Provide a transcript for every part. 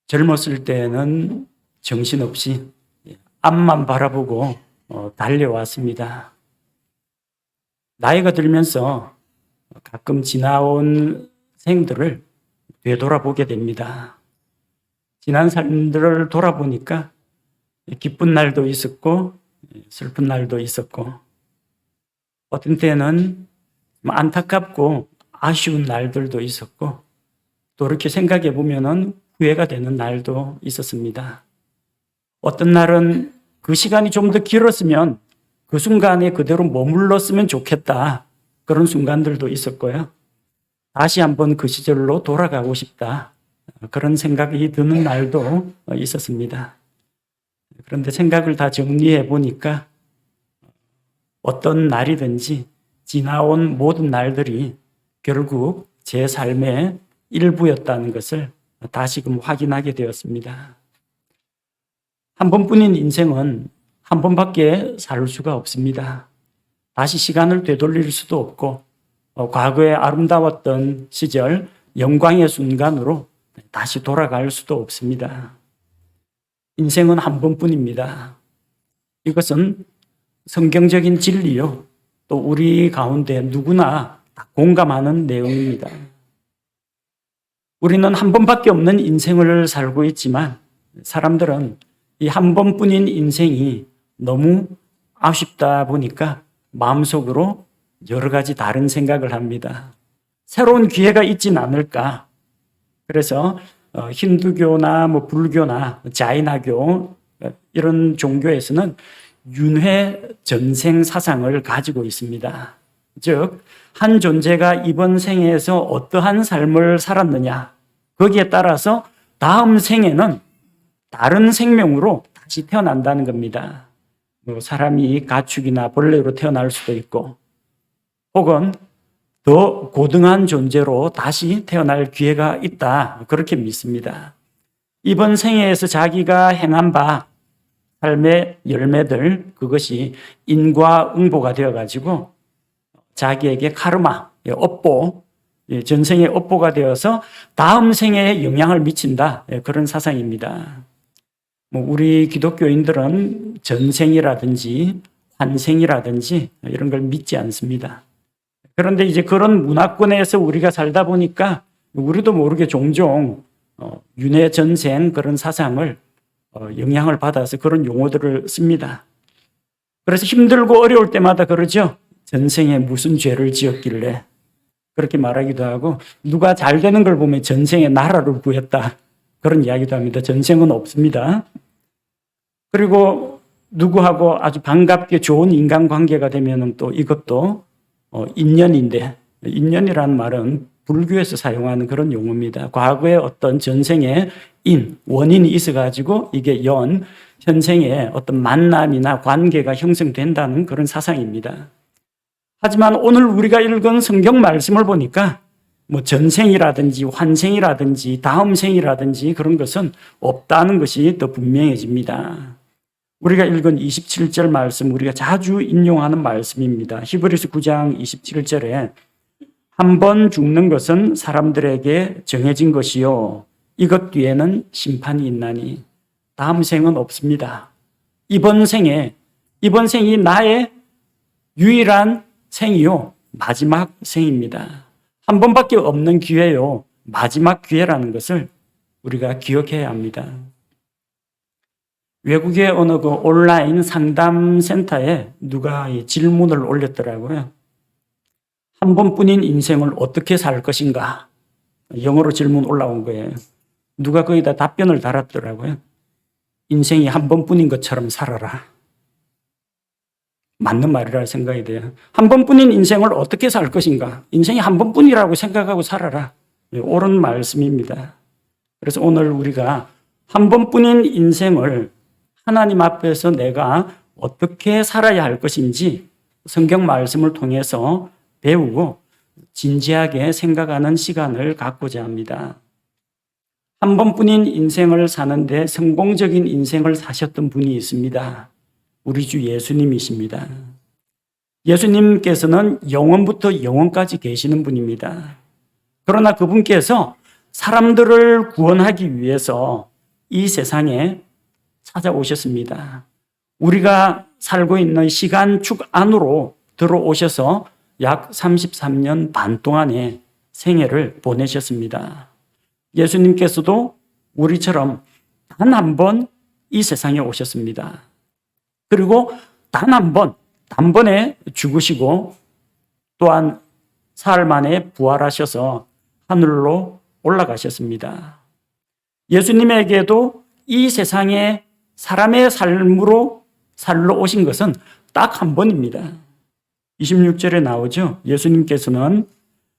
젊었을 때는 정신없이 앞만 바라보고 달려왔습니다. 나이가 들면서 가끔 지나온 생들을 되돌아보게 됩니다. 지난 삶들을 돌아보니까 기쁜 날도 있었고 슬픈 날도 있었고 어떤 때는 안타깝고 아쉬운 날들도 있었고 또 이렇게 생각해 보면은 후회가 되는 날도 있었습니다. 어떤 날은 그 시간이 좀 더 길었으면 그 순간에 그대로 머물렀으면 좋겠다. 그런 순간들도 있었고요. 다시 한번 그 시절로 돌아가고 싶다. 그런 생각이 드는 날도 있었습니다. 그런데 생각을 다 정리해 보니까 어떤 날이든지 지나온 모든 날들이 결국 제 삶의 일부였다는 것을 다시금 확인하게 되었습니다. 한 번뿐인 인생은 한 번밖에 살 수가 없습니다. 다시 시간을 되돌릴 수도 없고 과거에 아름다웠던 시절 영광의 순간으로 다시 돌아갈 수도 없습니다. 인생은 한 번뿐입니다. 이것은 성경적인 진리요. 또 우리 가운데 누구나 공감하는 내용입니다. 우리는 한 번밖에 없는 인생을 살고 있지만 사람들은 이 한 번뿐인 인생이 너무 아쉽다 보니까 마음속으로 여러 가지 다른 생각을 합니다. 새로운 기회가 있진 않을까. 그래서 힌두교나 불교나 자이나교 이런 종교에서는 윤회 전생 사상을 가지고 있습니다. 즉, 한 존재가 이번 생에서 어떠한 삶을 살았느냐 거기에 따라서 다음 생에는 다른 생명으로 다시 태어난다는 겁니다. 사람이 가축이나 벌레로 태어날 수도 있고 혹은 더 고등한 존재로 다시 태어날 기회가 있다. 그렇게 믿습니다. 이번 생애에서 자기가 행한 바 삶의 열매들 그것이 인과응보가 되어가지고 자기에게 카르마, 업보, 전생의 업보가 되어서 다음 생애에 영향을 미친다. 그런 사상입니다. 우리 기독교인들은 전생이라든지 환생이라든지 이런 걸 믿지 않습니다. 그런데 이제 그런 문화권에서 우리가 살다 보니까 우리도 모르게 종종 윤회 전생 그런 사상을 영향을 받아서 그런 용어들을 씁니다. 그래서 힘들고 어려울 때마다 그러죠. 전생에 무슨 죄를 지었길래 그렇게 말하기도 하고 누가 잘 되는 걸 보면 전생에 나라를 구했다. 그런 이야기도 합니다. 전생은 없습니다. 그리고 누구하고 아주 반갑게 좋은 인간관계가 되면 또 이것도 인연인데 인연이라는 말은 불교에서 사용하는 그런 용어입니다. 과거에 어떤 전생에 원인이 있어가지고 이게 현생에 어떤 만남이나 관계가 형성된다는 그런 사상입니다. 하지만 오늘 우리가 읽은 성경 말씀을 보니까 전생이라든지 환생이라든지 다음 생이라든지 그런 것은 없다는 것이 더 분명해집니다. 우리가 읽은 27절 말씀 우리가 자주 인용하는 말씀입니다. 히브리서 9장 27절에 한 번 죽는 것은 사람들에게 정해진 것이요 이것 뒤에는 심판이 있나니 다음 생은 없습니다. 이번 생이 나의 유일한 생이요 마지막 생입니다. 한 번밖에 없는 기회요 마지막 기회라는 것을 우리가 기억해야 합니다. 외국의 어느 온라인 상담센터에 누가 질문을 올렸더라고요. 한 번뿐인 인생을 어떻게 살 것인가? 영어로 질문 올라온 거예요. 누가 거기다 답변을 달았더라고요. 인생이 한 번뿐인 것처럼 살아라. 맞는 말이라 생각이 돼요. 한 번뿐인 인생을 어떻게 살 것인가? 인생이 한 번뿐이라고 생각하고 살아라. 옳은 말씀입니다. 그래서 오늘 우리가 한 번뿐인 인생을 하나님 앞에서 내가 어떻게 살아야 할 것인지 성경 말씀을 통해서 배우고 진지하게 생각하는 시간을 갖고자 합니다. 한 번뿐인 인생을 사는데 성공적인 인생을 사셨던 분이 있습니다. 우리 주 예수님이십니다. 예수님께서는 영원부터 영원까지 계시는 분입니다. 그러나 그분께서 사람들을 구원하기 위해서 이 세상에 찾아오셨습니다. 우리가 살고 있는 시간축 안으로 들어오셔서 약 33년 반 동안의 생애를 보내셨습니다. 예수님께서도 우리처럼 단 한 번 이 세상에 오셨습니다. 그리고 단 한 번, 단번에 죽으시고 또한 사흘 만에 부활하셔서 하늘로 올라가셨습니다. 예수님에게도 이 세상에 사람의 삶으로 살러 오신 것은 딱 한 번입니다. 26절에 나오죠. 예수님께서는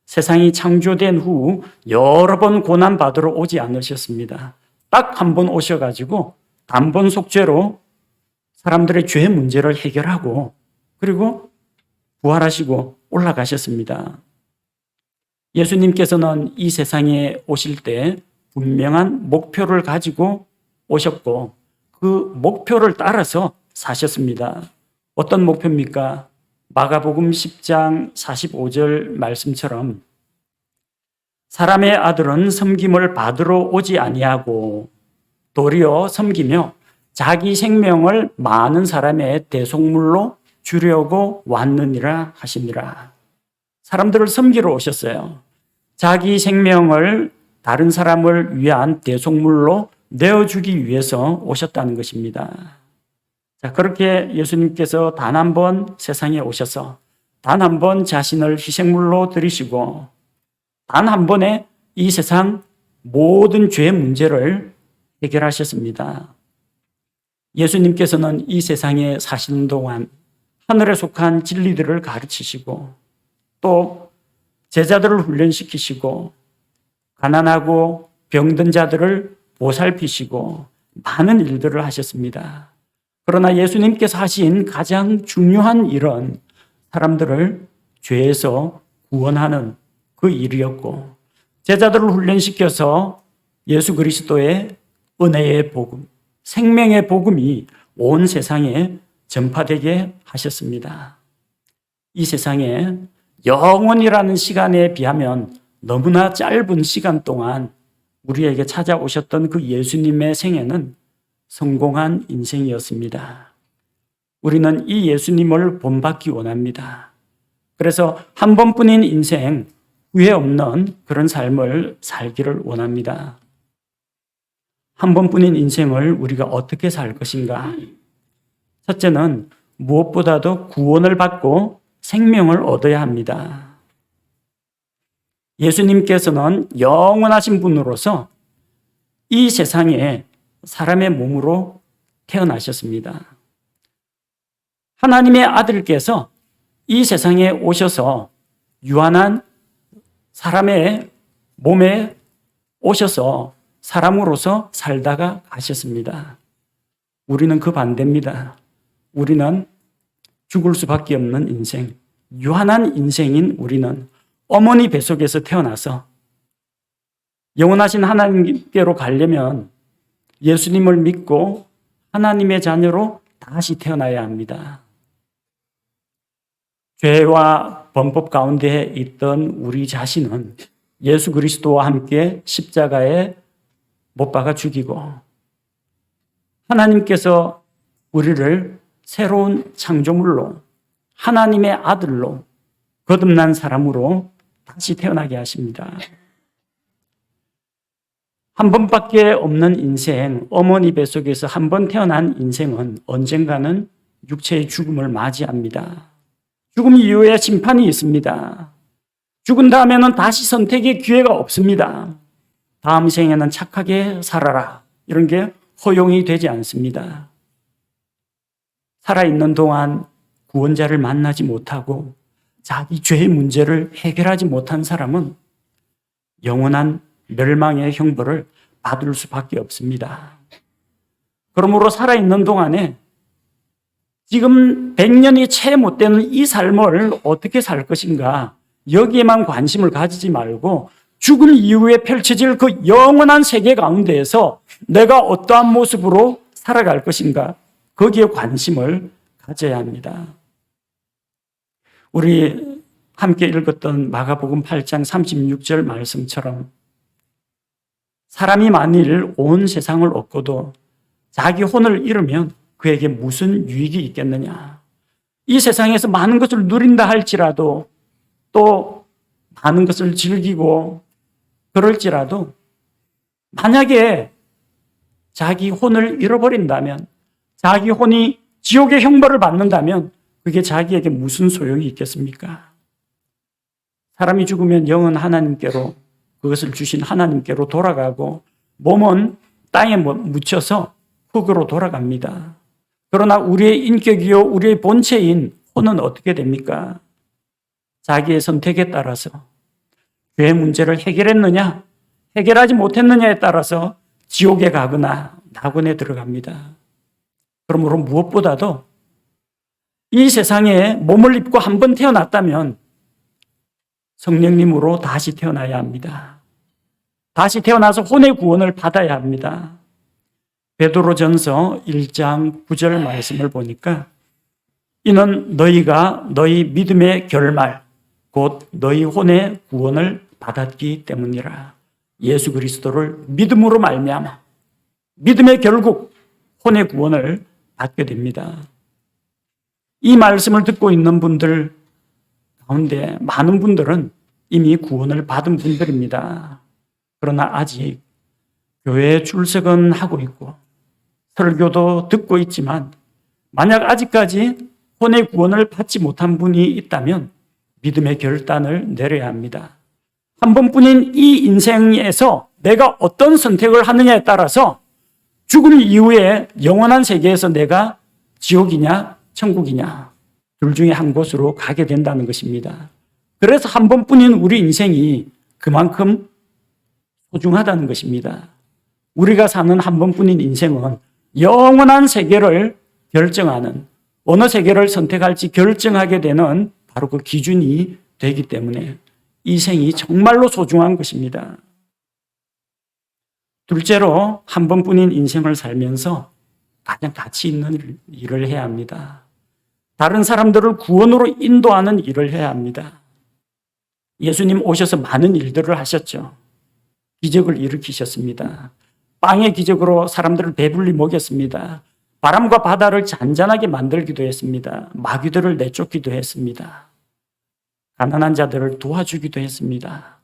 세상이 창조된 후 여러 번 고난받으러 오지 않으셨습니다. 딱 한 번 오셔가지고 단번 속죄로 사람들의 죄 문제를 해결하고 그리고 부활하시고 올라가셨습니다. 예수님께서는 이 세상에 오실 때 분명한 목표를 가지고 오셨고 그 목표를 따라서 사셨습니다. 어떤 목표입니까? 마가복음 10장 45절 말씀처럼 사람의 아들은 섬김을 받으러 오지 아니하고 도리어 섬기며 자기 생명을 많은 사람의 대속물로 주려고 왔느니라 하시니라. 사람들을 섬기러 오셨어요. 자기 생명을 다른 사람을 위한 대속물로 내어주기 위해서 오셨다는 것입니다. 자, 그렇게 예수님께서 단 한 번 세상에 오셔서 단 한 번 자신을 희생물로 드리시고 단 한 번에 이 세상 모든 죄 문제를 해결하셨습니다. 예수님께서는 이 세상에 사시는 동안 하늘에 속한 진리들을 가르치시고 또 제자들을 훈련시키시고 가난하고 병든 자들을 보살피시고 많은 일들을 하셨습니다. 그러나 예수님께서 하신 가장 중요한 일은 사람들을 죄에서 구원하는 그 일이었고 제자들을 훈련시켜서 예수 그리스도의 은혜의 복음, 생명의 복음이 온 세상에 전파되게 하셨습니다. 이 세상에 영원이라는 시간에 비하면 너무나 짧은 시간 동안 우리에게 찾아오셨던 그 예수님의 생애는 성공한 인생이었습니다. 우리는 이 예수님을 본받기 원합니다. 그래서 한 번뿐인 인생, 후회 없는 그런 삶을 살기를 원합니다. 한 번뿐인 인생을 우리가 어떻게 살 것인가? 첫째는 무엇보다도 구원을 받고 생명을 얻어야 합니다. 예수님께서는 영원하신 분으로서 이 세상에 사람의 몸으로 태어나셨습니다. 하나님의 아들께서 이 세상에 오셔서 유한한 사람의 몸에 오셔서 사람으로서 살다가 가셨습니다. 우리는 그 반대입니다. 우리는 죽을 수밖에 없는 인생, 유한한 인생인 우리는 어머니 뱃속에서 태어나서 영원하신 하나님께로 가려면 예수님을 믿고 하나님의 자녀로 다시 태어나야 합니다. 죄와 범법 가운데 있던 우리 자신은 예수 그리스도와 함께 십자가에 못 박아 죽이고 하나님께서 우리를 새로운 창조물로 하나님의 아들로 거듭난 사람으로 다시 태어나게 하십니다. 한 번밖에 없는 인생, 어머니 뱃속에서 한 번 태어난 인생은 언젠가는 육체의 죽음을 맞이합니다. 죽음 이후에 심판이 있습니다. 죽은 다음에는 다시 선택의 기회가 없습니다. 다음 생에는 착하게 살아라. 이런 게 허용이 되지 않습니다. 살아있는 동안 구원자를 만나지 못하고 자기 죄의 문제를 해결하지 못한 사람은 영원한 멸망의 형벌을 받을 수밖에 없습니다. 그러므로 살아있는 동안에 지금 100년이 채 못 되는 이 삶을 어떻게 살 것인가 여기에만 관심을 가지지 말고 죽음 이후에 펼쳐질 그 영원한 세계 가운데에서 내가 어떠한 모습으로 살아갈 것인가 거기에 관심을 가져야 합니다. 우리 함께 읽었던 마가복음 8장 36절 말씀처럼 사람이 만일 온 세상을 얻고도 자기 혼을 잃으면 그에게 무슨 유익이 있겠느냐. 이 세상에서 많은 것을 누린다 할지라도 또 많은 것을 즐기고 그럴지라도 만약에 자기 혼을 잃어버린다면, 자기 혼이 지옥의 형벌을 받는다면 그게 자기에게 무슨 소용이 있겠습니까? 사람이 죽으면 영은 하나님께로, 그것을 주신 하나님께로 돌아가고 몸은 땅에 묻혀서 흙으로 돌아갑니다. 그러나 우리의 인격이요 우리의 본체인 혼은 어떻게 됩니까? 자기의 선택에 따라서 죄의 문제를 해결했느냐 해결하지 못했느냐에 따라서 지옥에 가거나 낙원에 들어갑니다. 그러므로 무엇보다도 이 세상에 몸을 입고 한 번 태어났다면 성령님으로 다시 태어나야 합니다. 다시 태어나서 혼의 구원을 받아야 합니다. 베드로전서 1장 9절 말씀을 보니까 이는 너희가 너희 믿음의 결말 곧 너희 혼의 구원을 받았기 때문이라. 예수 그리스도를 믿음으로 말미암아 믿음의 결국 혼의 구원을 받게 됩니다. 이 말씀을 듣고 있는 분들 가운데 많은 분들은 이미 구원을 받은 분들입니다. 그러나 아직 교회에 출석은 하고 있고 설교도 듣고 있지만 만약 아직까지 혼의 구원을 받지 못한 분이 있다면 믿음의 결단을 내려야 합니다. 한 번뿐인 이 인생에서 내가 어떤 선택을 하느냐에 따라서 죽을 이후에 영원한 세계에서 내가 지옥이냐 천국이냐 둘 중에 한 곳으로 가게 된다는 것입니다. 그래서 한 번뿐인 우리 인생이 그만큼 소중하다는 것입니다. 우리가 사는 한 번뿐인 인생은 영원한 세계를 결정하는, 어느 세계를 선택할지 결정하게 되는 바로 그 기준이 되기 때문에 이 생이 정말로 소중한 것입니다. 둘째로 한 번뿐인 인생을 살면서 가장 가치 있는 일을 해야 합니다. 다른 사람들을 구원으로 인도하는 일을 해야 합니다. 예수님 오셔서 많은 일들을 하셨죠. 기적을 일으키셨습니다. 빵의 기적으로 사람들을 배불리 먹였습니다. 바람과 바다를 잔잔하게 만들기도 했습니다. 마귀들을 내쫓기도 했습니다. 가난한 자들을 도와주기도 했습니다.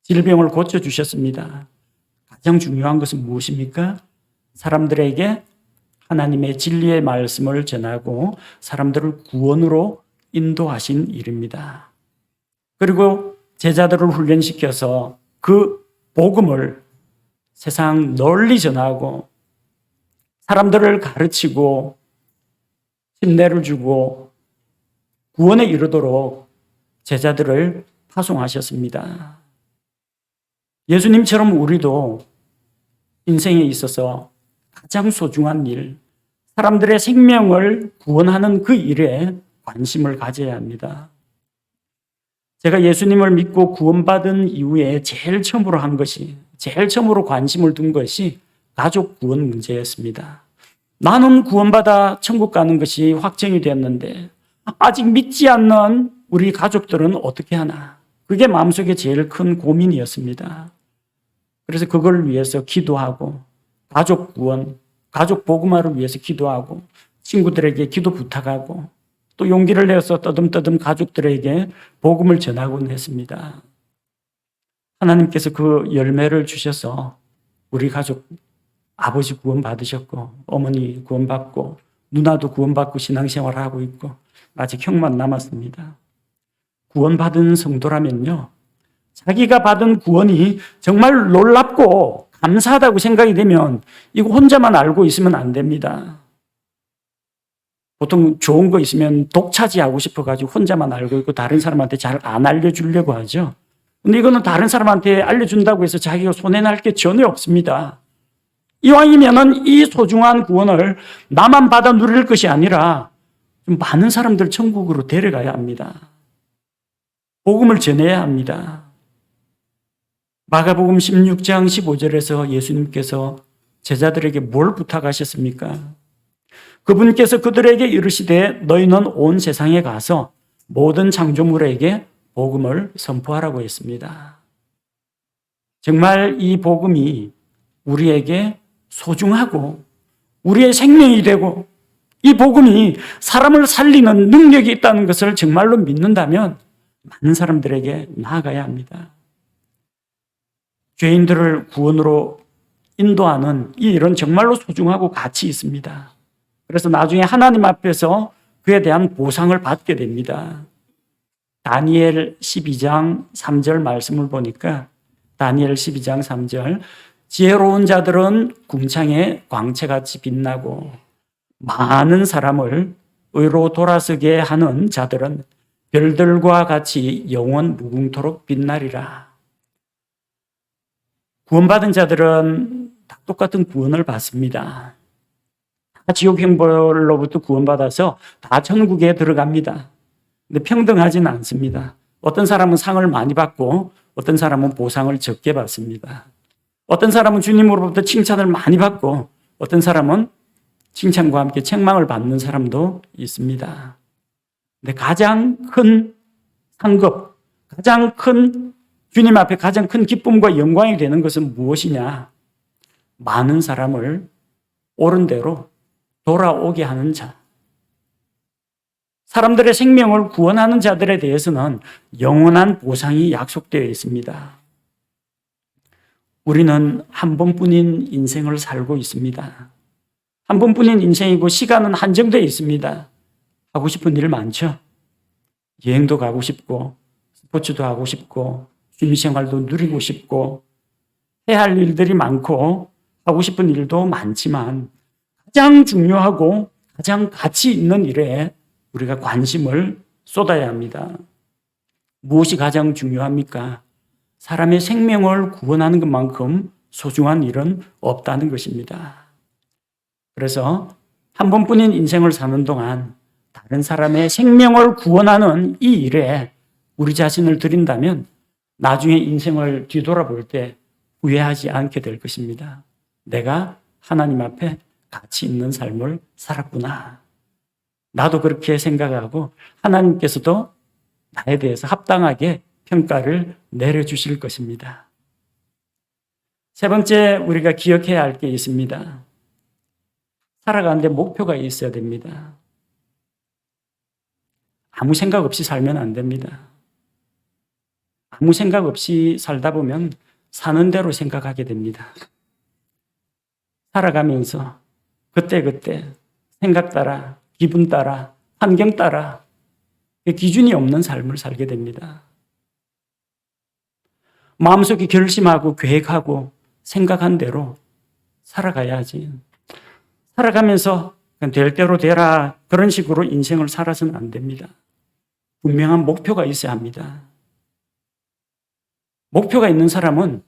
질병을 고쳐주셨습니다. 가장 중요한 것은 무엇입니까? 사람들에게 하나님의 진리의 말씀을 전하고 사람들을 구원으로 인도하신 일입니다. 그리고 제자들을 훈련시켜서 그 복음을 세상 널리 전하고 사람들을 가르치고 힘내를 주고 구원에 이르도록 제자들을 파송하셨습니다. 예수님처럼 우리도 인생에 있어서 가장 소중한 일, 사람들의 생명을 구원하는 그 일에 관심을 가져야 합니다. 제가 예수님을 믿고 구원받은 이후에 제일 처음으로 한 것이, 제일 처음으로 관심을 둔 것이 가족 구원 문제였습니다. 나는 구원받아 천국 가는 것이 확정이 되었는데 아직 믿지 않는 우리 가족들은 어떻게 하나? 그게 마음속에 제일 큰 고민이었습니다. 그래서 그걸 위해서 기도하고 가족 구원, 가족 복음화를 위해서 기도하고 친구들에게 기도 부탁하고 또 용기를 내서 떠듬떠듬 가족들에게 복음을 전하곤 했습니다. 하나님께서 그 열매를 주셔서 우리 가족 아버지 구원 받으셨고 어머니 구원 받고 누나도 구원 받고 신앙생활을 하고 있고 아직 형만 남았습니다. 구원 받은 성도라면요, 자기가 받은 구원이 정말 놀랍고 감사하다고 생각이 되면 이거 혼자만 알고 있으면 안 됩니다. 보통 좋은 거 있으면 독차지하고 싶어가지고 혼자만 알고 있고 다른 사람한테 잘 안 알려주려고 하죠. 근데 이거는 다른 사람한테 알려준다고 해서 자기가 손해날 게 전혀 없습니다. 이왕이면은 이 소중한 구원을 나만 받아 누릴 것이 아니라 좀 많은 사람들 천국으로 데려가야 합니다. 복음을 전해야 합니다. 마가복음 16장 15절에서 예수님께서 제자들에게 뭘 부탁하셨습니까? 그분께서 그들에게 이르시되 너희는 온 세상에 가서 모든 창조물에게 복음을 선포하라고 했습니다. 정말 이 복음이 우리에게 소중하고 우리의 생명이 되고 이 복음이 사람을 살리는 능력이 있다는 것을 정말로 믿는다면 많은 사람들에게 나아가야 합니다. 죄인들을 구원으로 인도하는 이 일은 정말로 소중하고 가치 있습니다. 그래서 나중에 하나님 앞에서 그에 대한 보상을 받게 됩니다. 다니엘 12장 3절 말씀을 보니까 다니엘 12장 3절 지혜로운 자들은 궁창의 광채같이 빛나고 많은 사람을 의로 돌아서게 하는 자들은 별들과 같이 영원 무궁토록 빛나리라. 구원받은 자들은 다 똑같은 구원을 받습니다. 다 지옥 형벌로부터 구원받아서 다 천국에 들어갑니다. 근데 평등하지는 않습니다. 어떤 사람은 상을 많이 받고 어떤 사람은 보상을 적게 받습니다. 어떤 사람은 주님으로부터 칭찬을 많이 받고 어떤 사람은 칭찬과 함께 책망을 받는 사람도 있습니다. 근데 가장 큰 상급, 가장 큰 주님 앞에 가장 큰 기쁨과 영광이 되는 것은 무엇이냐? 많은 사람을 옳은 대로 돌아오게 하는 자. 사람들의 생명을 구원하는 자들에 대해서는 영원한 보상이 약속되어 있습니다. 우리는 한 번뿐인 인생을 살고 있습니다. 한 번뿐인 인생이고 시간은 한정되어 있습니다. 하고 싶은 일 많죠? 여행도 가고 싶고 스포츠도 하고 싶고 취미생활도 누리고 싶고 해야 할 일들이 많고 하고 싶은 일도 많지만 가장 중요하고 가장 가치 있는 일에 우리가 관심을 쏟아야 합니다. 무엇이 가장 중요합니까? 사람의 생명을 구원하는 것만큼 소중한 일은 없다는 것입니다. 그래서 한 번뿐인 인생을 사는 동안 다른 사람의 생명을 구원하는 이 일에 우리 자신을 드린다면 나중에 인생을 뒤돌아볼 때 후회하지 않게 될 것입니다. 내가 하나님 앞에 가치 있는 삶을 살았구나. 나도 그렇게 생각하고 하나님께서도 나에 대해서 합당하게 평가를 내려주실 것입니다. 세 번째 우리가 기억해야 할 게 있습니다. 살아가는데 목표가 있어야 됩니다. 아무 생각 없이 살면 안 됩니다. 아무 생각 없이 살다 보면 사는 대로 생각하게 됩니다. 살아가면서 그때그때 생각 따라, 기분 따라, 환경 따라 기준이 없는 삶을 살게 됩니다. 마음속에 결심하고 계획하고 생각한 대로 살아가야지. 살아가면서 그냥 될 대로 되라 그런 식으로 인생을 살아서는 안 됩니다. 분명한 목표가 있어야 합니다. 목표가 있는 사람은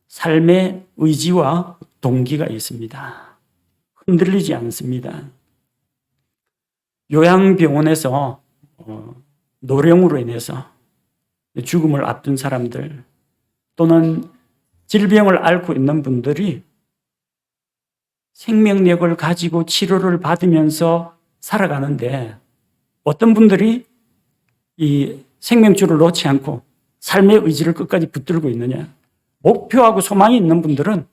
삶의 의지와 동기가 있습니다. 흔들리지 않습니다. 요양병원에서 노령으로 인해서 죽음을 앞둔 사람들 또는 질병을 앓고 있는 분들이 생명력을 가지고 치료를 받으면서 살아가는데 어떤 분들이 이 생명줄을 놓지 않고 삶의 의지를 끝까지 붙들고 있느냐? 목표하고 소망이 있는 분들은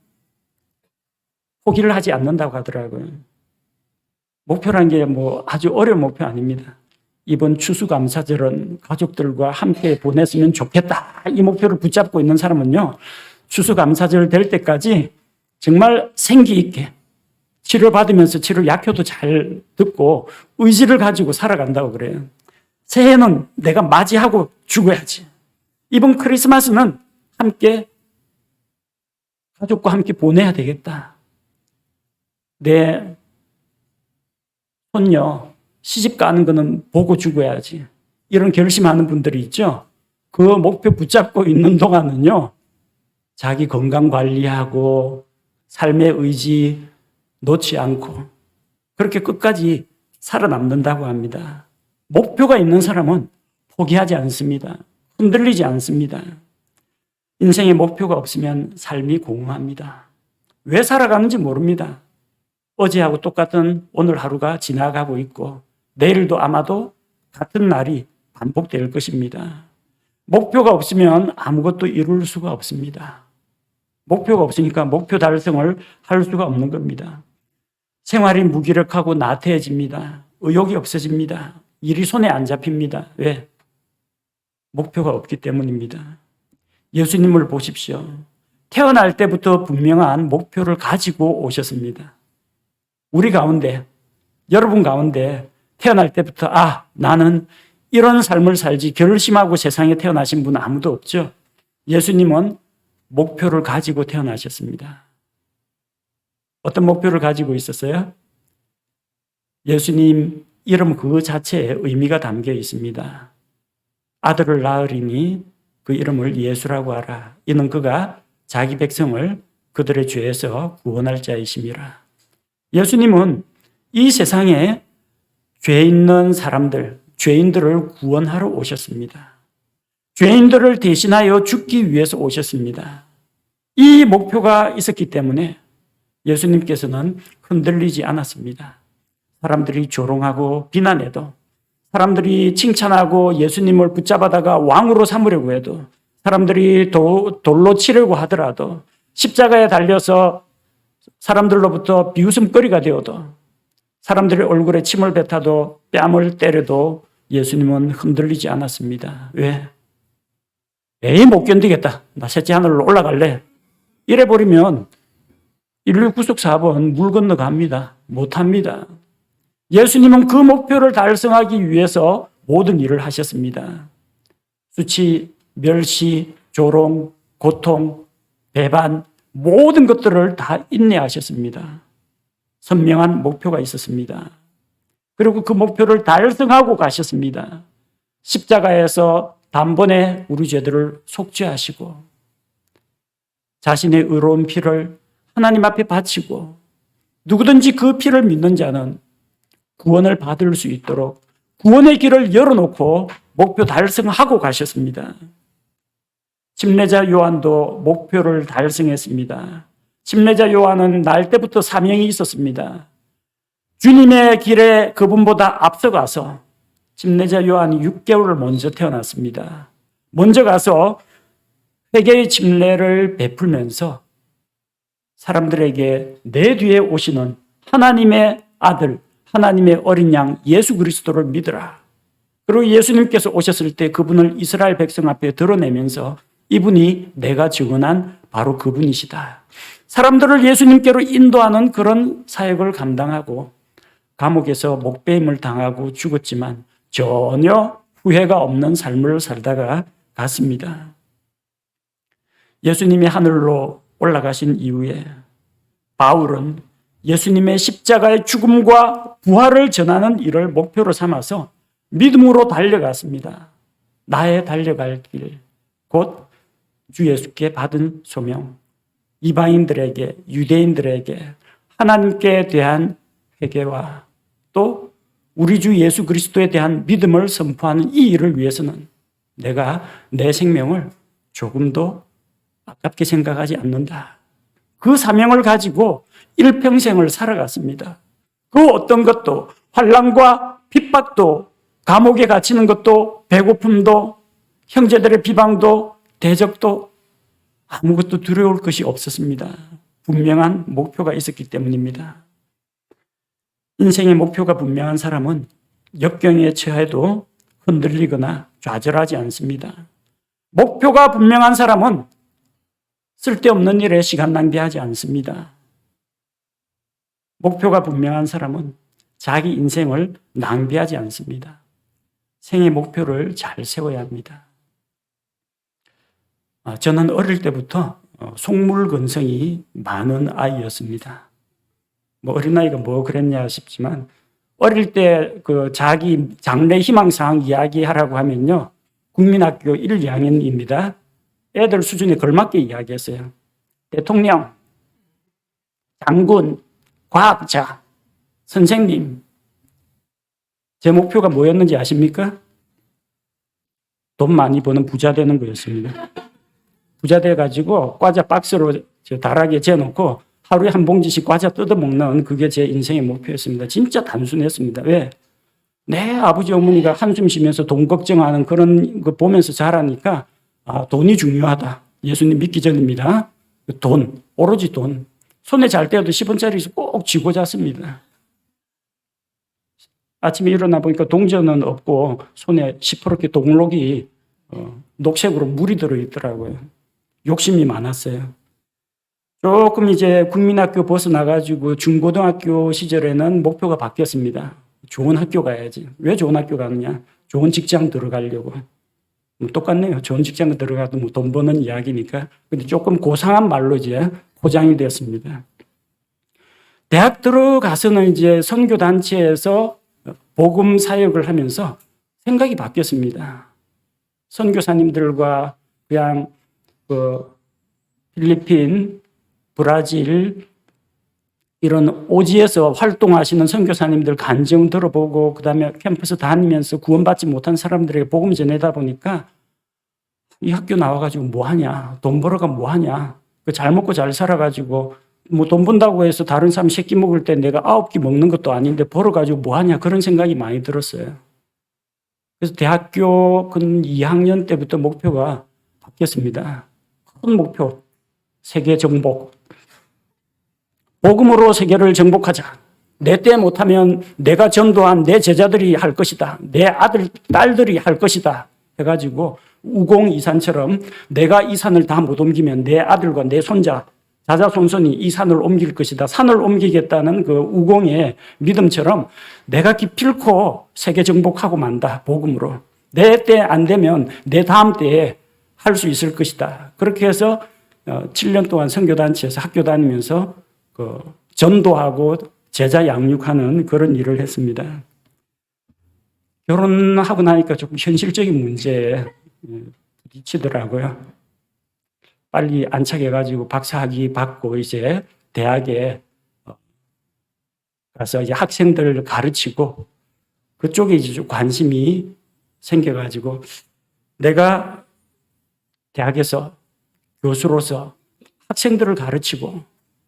포기를 하지 않는다고 하더라고요. 목표란 게 뭐 아주 어려운 목표 아닙니다. 이번 추수감사절은 가족들과 함께 보냈으면 좋겠다. 이 목표를 붙잡고 있는 사람은요, 추수감사절 될 때까지 정말 생기 있게 치료받으면서 치료 약효도 잘 듣고 의지를 가지고 살아간다고 그래요. 새해는 내가 맞이하고 죽어야지. 이번 크리스마스는 함께 가족과 함께 보내야 되겠다. 내 손녀 시집 가는 거는 보고 죽어야지. 이런 결심하는 분들이 있죠. 그 목표 붙잡고 있는 동안은요, 자기 건강 관리하고 삶의 의지 놓지 않고 그렇게 끝까지 살아남는다고 합니다. 목표가 있는 사람은 포기하지 않습니다. 흔들리지 않습니다. 인생에 목표가 없으면 삶이 공허합니다. 왜 살아가는지 모릅니다. 어제하고 똑같은 오늘 하루가 지나가고 있고 내일도 아마도 같은 날이 반복될 것입니다. 목표가 없으면 아무것도 이룰 수가 없습니다. 목표가 없으니까 목표 달성을 할 수가 없는 겁니다. 생활이 무기력하고 나태해집니다. 의욕이 없어집니다. 일이 손에 안 잡힙니다. 왜? 목표가 없기 때문입니다. 예수님을 보십시오. 태어날 때부터 분명한 목표를 가지고 오셨습니다. 우리 가운데, 여러분 가운데 태어날 때부터 나는 이런 삶을 살지 결심하고 세상에 태어나신 분 아무도 없죠. 예수님은 목표를 가지고 태어나셨습니다. 어떤 목표를 가지고 있었어요? 예수님 이름 그 자체에 의미가 담겨 있습니다. 아들을 낳으리니 그 이름을 예수라고 하라. 이는 그가 자기 백성을 그들의 죄에서 구원할 자이심이라. 예수님은 이 세상에 죄 있는 사람들, 죄인들을 구원하러 오셨습니다. 죄인들을 대신하여 죽기 위해서 오셨습니다. 이 목표가 있었기 때문에 예수님께서는 흔들리지 않았습니다. 사람들이 조롱하고 비난해도, 사람들이 칭찬하고 예수님을 붙잡아다가 왕으로 삼으려고 해도, 사람들이 돌로 치려고 하더라도, 십자가에 달려서 사람들로부터 비웃음거리가 되어도, 사람들의 얼굴에 침을 뱉어도, 뺨을 때려도 예수님은 흔들리지 않았습니다. 왜? 에이, 못 견디겠다. 나 셋째 하늘로 올라갈래. 이래버리면 인류 구속 사업은 물 건너갑니다. 못합니다. 예수님은 그 목표를 달성하기 위해서 모든 일을 하셨습니다. 수치, 멸시, 조롱, 고통, 배반, 모든 것들을 다 인내하셨습니다. 선명한 목표가 있었습니다. 그리고 그 목표를 달성하고 가셨습니다. 십자가에서 단번에 우리 죄들을 속죄하시고 자신의 의로운 피를 하나님 앞에 바치고 누구든지 그 피를 믿는 자는 구원을 받을 수 있도록 구원의 길을 열어놓고 목표 달성하고 가셨습니다. 침례자 요한도 목표를 달성했습니다. 침례자 요한은 날 때부터 사명이 있었습니다. 주님의 길에 그분보다 앞서가서 침례자 요한이 6개월을 먼저 태어났습니다. 먼저 가서 회개의 침례를 베풀면서 사람들에게 내 뒤에 오시는 하나님의 아들, 하나님의 어린 양 예수 그리스도를 믿으라. 그리고 예수님께서 오셨을 때 그분을 이스라엘 백성 앞에 드러내면서 이분이 내가 증언한 바로 그분이시다. 사람들을 예수님께로 인도하는 그런 사역을 감당하고 감옥에서 목배임을 당하고 죽었지만 전혀 후회가 없는 삶을 살다가 갔습니다. 예수님이 하늘로 올라가신 이후에 바울은 예수님의 십자가의 죽음과 부활을 전하는 일을 목표로 삼아서 믿음으로 달려갔습니다. 나의 달려갈 길, 곧 주 예수께 받은 소명, 이방인들에게, 유대인들에게 하나님께 대한 회개와 또 우리 주 예수 그리스도에 대한 믿음을 선포하는 이 일을 위해서는 내가 내 생명을 조금도 아깝게 생각하지 않는다. 그 사명을 가지고 일평생을 살아갔습니다. 그 어떤 것도 환난과 핍박도 감옥에 갇히는 것도 배고픔도 형제들의 비방도 대적도 아무것도 두려울 것이 없었습니다. 분명한 목표가 있었기 때문입니다. 인생의 목표가 분명한 사람은 역경에 처해도 흔들리거나 좌절하지 않습니다. 목표가 분명한 사람은 쓸데없는 일에 시간 낭비하지 않습니다. 목표가 분명한 사람은 자기 인생을 낭비하지 않습니다. 생의 목표를 잘 세워야 합니다. 저는 어릴 때부터 속물건성이 많은 아이였습니다. 어린아이가 뭐 그랬냐 싶지만 어릴 때 그 자기 장래 희망사항 이야기하라고 하면요. 국민학교 1, 2학년입니다. 애들 수준에 걸맞게 이야기했어요. 대통령, 장군, 과학자, 선생님. 제 목표가 뭐였는지 아십니까? 돈 많이 버는 부자 되는 거였습니다. 부자 돼가지고 과자 박스로 다락에 재놓고 하루에 한 봉지씩 과자 뜯어먹는 그게 제 인생의 목표였습니다. 진짜 단순했습니다. 왜? 내 아버지 어머니가 한숨 쉬면서 돈 걱정하는 그런 거 보면서 자라니까 돈이 중요하다. 예수님 믿기 전입니다. 돈, 오로지 돈. 손에 잘 때도 10원짜리 꼭 쥐고 잤습니다. 아침에 일어나 보니까 동전은 없고 손에 시퍼렇게 동록이 녹색으로 물이 들어있더라고요. 욕심이 많았어요. 조금 이제 국민학교 벗어나가지고 중고등학교 시절에는 목표가 바뀌었습니다. 좋은 학교 가야지. 왜 좋은 학교 가느냐? 좋은 직장 들어가려고. 똑같네요. 좋은 직장 들어가도 뭐 돈 버는 이야기니까. 근데 조금 고상한 말로 이제 포장이 되었습니다. 대학 들어가서는 이제 선교단체에서 복음 사역을 하면서 생각이 바뀌었습니다. 선교사님들과 그냥 필리핀, 브라질 이런 오지에서 활동하시는 선교사님들 간증 들어보고 그다음에 캠퍼스 다니면서 구원받지 못한 사람들에게 복음 전하다 보니까 이 학교 나와가지고 뭐하냐, 돈 벌어가 뭐하냐, 잘 먹고 잘 살아가지고 뭐 돈 번다고 해서 다른 사람 새끼 먹을 때 내가 9끼 먹는 것도 아닌데 벌어가지고 뭐하냐, 그런 생각이 많이 들었어요. 그래서 대학교 근 2학년 때부터 목표가 바뀌었습니다. 큰 목표, 세계 정복. 복음으로 세계를 정복하자. 내 때 못하면 내가 전도한 내 제자들이 할 것이다. 내 아들, 딸들이 할 것이다. 해가지고 우공 이산처럼 내가 이 산을 다 못 옮기면 내 아들과 내 손자, 자자손손이 이 산을 옮길 것이다. 산을 옮기겠다는 그 우공의 믿음처럼 내가 기필코 세계 정복하고 만다. 복음으로. 내 때 안 되면 내 다음 때에 할 수 있을 것이다. 그렇게 해서 7년 동안 선교단체에서 학교 다니면서 전도하고 제자 양육하는 그런 일을 했습니다. 결혼하고 나니까 조금 현실적인 문제에 부딪히더라고요. 빨리 안착해가지고 박사학위 받고 이제 대학에 가서 이제 학생들을 가르치고 그쪽에 이제 좀 관심이 생겨가지고 내가 대학에서 교수로서 학생들을 가르치고